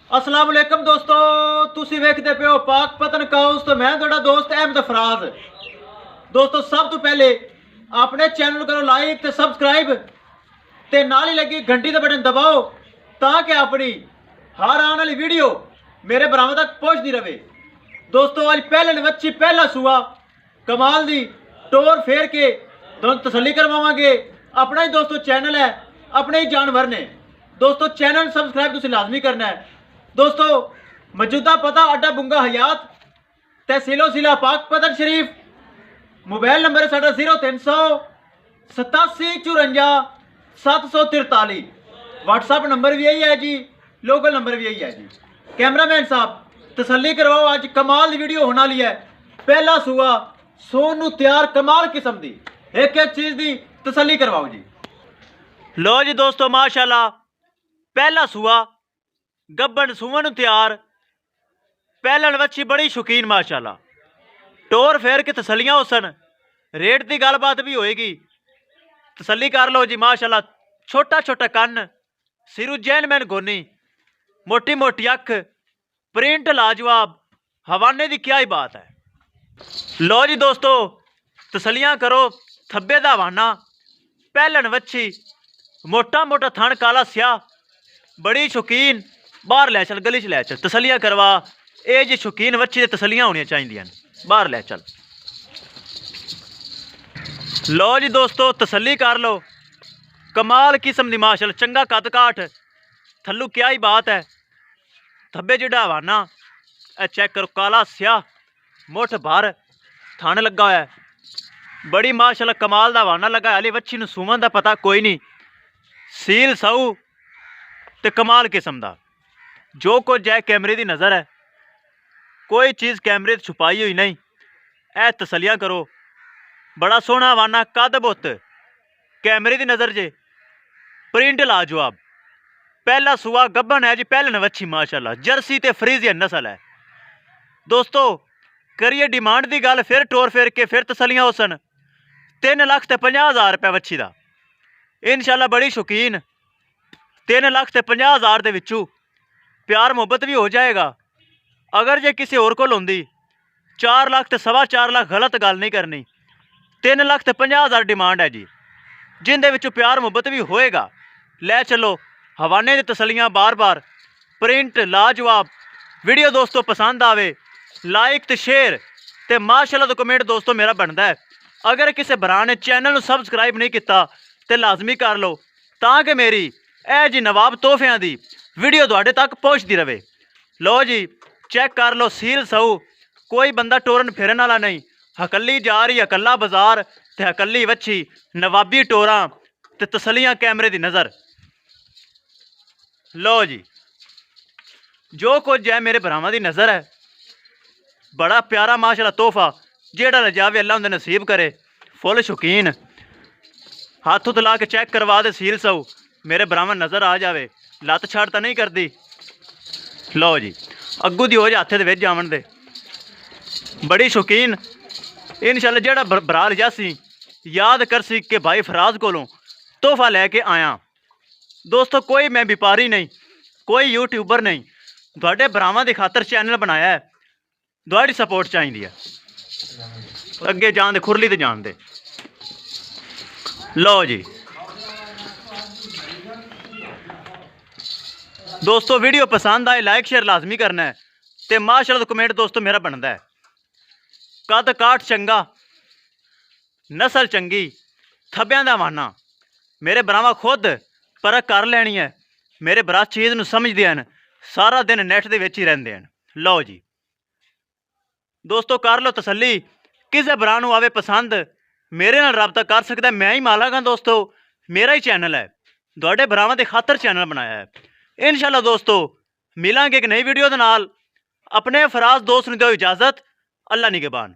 अस्सलाम वालेकुम दोस्तों, तुसी वेखदे पे हो पाक पतन काउस तो मैं थोड़ा दोस्त अहमद फराज। दोस्तों सब तो पहले अपने चैनल करो लाइक ते सब्सक्राइब ते नाल ही लगी घंटी का बटन दबाओ ताकि अपनी हर आने वाली वीडियो मेरे बराबर तक पहुंचती रहे। दोस्तों आज पहले बच्ची पहला सुआ कमाल दी टोर फेर के दोनों तसली करवावांगे। अपना ही दोस्तों चैनल है, अपने ही जानवर ने। दोस्तों चैनल सब्सक्राइब तुसी लाजमी करना है। दोस्तों मौजूदा पता अड्डा बुंगा हयात तहसीलो जिला पाक पतन शरीफ। मोबाइल नंबर है साढ़ा 0387 व्हाट्सअप नंबर भी यही है जी, लोकल नंबर भी यही है जी। कैमरामैन साहब तसल्ली करवाओ, आज कमाल की वीडियो होने वाली है। पहला सूआ सोनू तैयार कमाल किस्म की एक एक चीज़ की तसल्ली करवाओ जी। लो जी दोस्तों माशाल्लाह पहला सूआ गब्बन सुवन तैयार पहलन वच्छी बड़ी शौकीन माशाल्लाह। टोर फेर के तसलियां होसन, रेट की गलबात भी होएगी, तसली कर लो जी माशाल्लाह। छोटा छोटा कन्न, सिरू जैन मैन गोनी, मोटी मोटी अख, प्रिंट लाजवाब, हवाने की क्या ही बात है। लो जी दोस्तों तसलियां करो। थब्बे दा हवाना पहलन वच्छी, मोटा मोटा थन काला स्याह, बड़ी शौकीन। बाहर लै चल, गली च लै चल, तसलियां करवा। ये जी शौकीन वच्छी ते तसलियां होनी चाहिए, बाहर लै चल। लो जी दोस्तों तसली कर लो, कमाल किस्म दी माशाल्लाह, चंगा कद काठ, थल्लू क्या ही बात है। थब्बे जिहड़ा हवाना चेक करो, काला स्याह, मुठ भर थन लगा है, बड़ी माशाल्लाह कमाल दा हवाना लगा। हाले वच्छी नूं सूवन दा पता कोई नहीं, सील साऊ ते कमाल किस्म दा। जो कुछ है कैमरे की नज़र है, कोई चीज़ कैमरे छुपाई हुई नहीं। ऐ तसलियां करो, बड़ा सोहना हवाना, कद बुत कैमरे की नज़र जे, प्रिंट लाजवाब। पहला सुआ गब्बन है जी, पहलन वच्छी माशाल्लाह, जर्सी ते फ्रीजियन नस्ल है। दोस्तों करिए डिमांड की गल, फिर टोर फेर के फिर तसलियां होसन। 3,50,000 रुपये वच्छी का इंशाल्लाह, बड़ी शौकीन। 3,50,000 दे विचों प्यार मुहब्बत भी हो जाएगा। अगर जे किसी होर कोल होंदी 4 लाख ते 4.25 लाख, गलत गल नहीं करनी। 3,50,000 डिमांड है जी, जिंदे विचों प्यार मुहब्बत भी होएगा। लै चलो हवाने दी तसलियां बार बार, प्रिंट लाजवाब। वीडियो दोस्तों पसंद आवे लाइक ते शेयर ते माशाल्लाह तो कमेंट दोस्तों मेरा बनता है। अगर किसी भरा ने चैनल सबसक्राइब नहीं किया तो लाजमी कर लो, ताकि मेरी ए जी नवाब तोहफियां दी वीडियो तुहाडे तक पहुँचती रहे। लो जी चेक कर लो, सील सऊ, कोई बंदा टोरन फिरन वाला नहीं। हकली जा रही, हकला बाजार ते हकली वच्छी, नवाबी टोरा ते तसलियां कैमरे की नज़र। लो जी जो कुछ है मेरे भरावां की नज़र है, बड़ा प्यारा माशाल्लाह तोहफा, जेड़ा ले जावे अल्लाह उंदे नसीब करे। फुल शौकीन, हाथ उत ला के चेक करवा दे, सील सऊ मेरे भरावां नज़र आ जावे, लत्त छड़ तो नहीं करती। लो जी अग्गू दी हो जा, हत्थे दे विच जावन दे, बड़ी शौकीन। इंशाल्लाह जेड़ा भरा लिजासी याद करसी कि भाई फराज कोलों तोहफा लैके आया। दोस्तों कोई मैं व्यापारी नहीं, कोई यूट्यूबर नहीं, तुहाडे भरावां दी खातर चैनल बनाया है। तुहाडी सपोर्ट चाहिए है, अगे जान दे, खुरली ते जान दे। लो जी दोस्तों वीडियो पसंद आए लाइक शेयर लाजमी करना है, तो माशाल्लाह कमेंट दोस्तों मेरा बनता है। कद काठ चंगा, नस्ल चंगी, थब्बियां दा हवाना, मेरे भरावां खुद परख कर लैनी है। मेरे भरा चीज़ नूं समझदे हैं, सारा दिन नैट दे विच ही रहिंदे हैं। लो जी दोस्तों कर लो तसल्ली, किसी भरा नूं आवे पसंद मेरे नाल रब्ता कर सकता है। मैं ही मालक हाँ दोस्तों, मेरा ही चैनल है, तुहाडे भरावां दे खातर चैनल बनाया है। इंशाल्लाह दोस्तों मिलांगे एक नई वीडियो दे नाल। अपने फराज दोस्त नूं दिओ इजाजत, अल्लाह निगहबान।